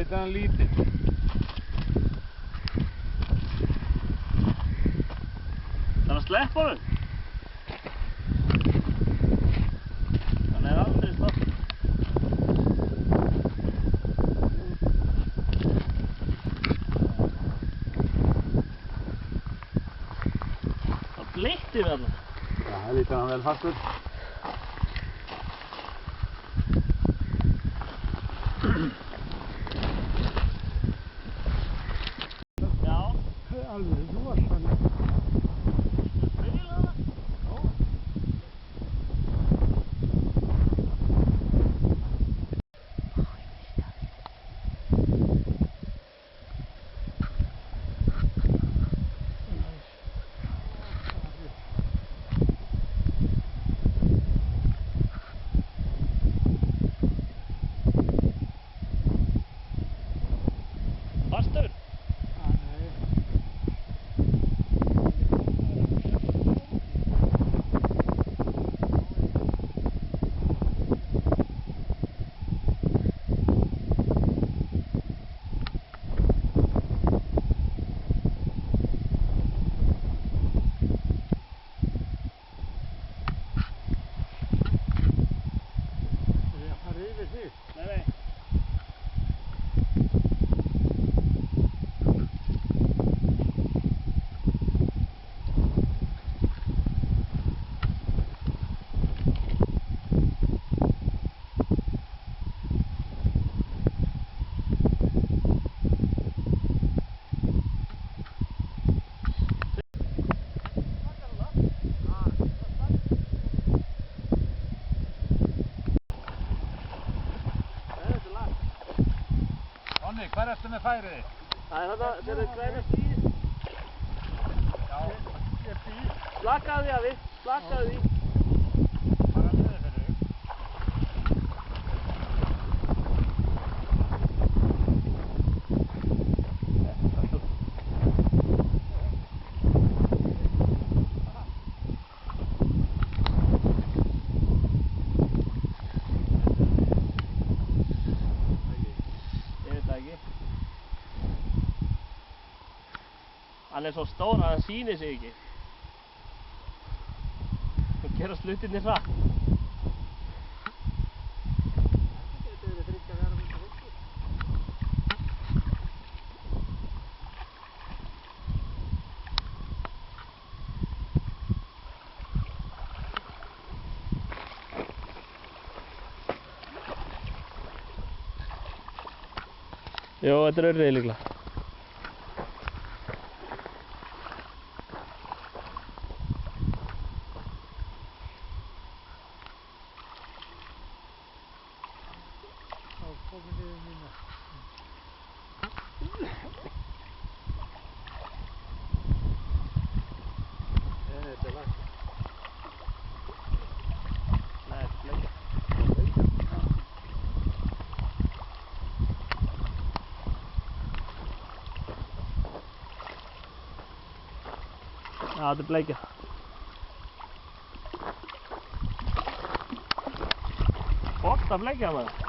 Þetta er hann lítið. Það er að sleppa honum. Hann er aldrei stoppið. Það blittir við hann. Já, það lítur hann vel fastur. Já. Alveg rosalega. Spila það? Já. Fastur? Nei, nei. Onni, hvar ertu með færið þitt? Það er þetta, þegar þið græna stíð. Já, ég er því. Slakaðu því afi, slakaðu því. Bara niður fyrir þig. Ég veit það ekki. Hann er svo stór að það sýnir sig ekki. Þú gerast hlutirnir hratt. Jó, þetta er örrið líklega. Þá komum við mína. Þetta er lagt. Nei, bleikja. Já, þetta er bleikja. Borta bleikja maður.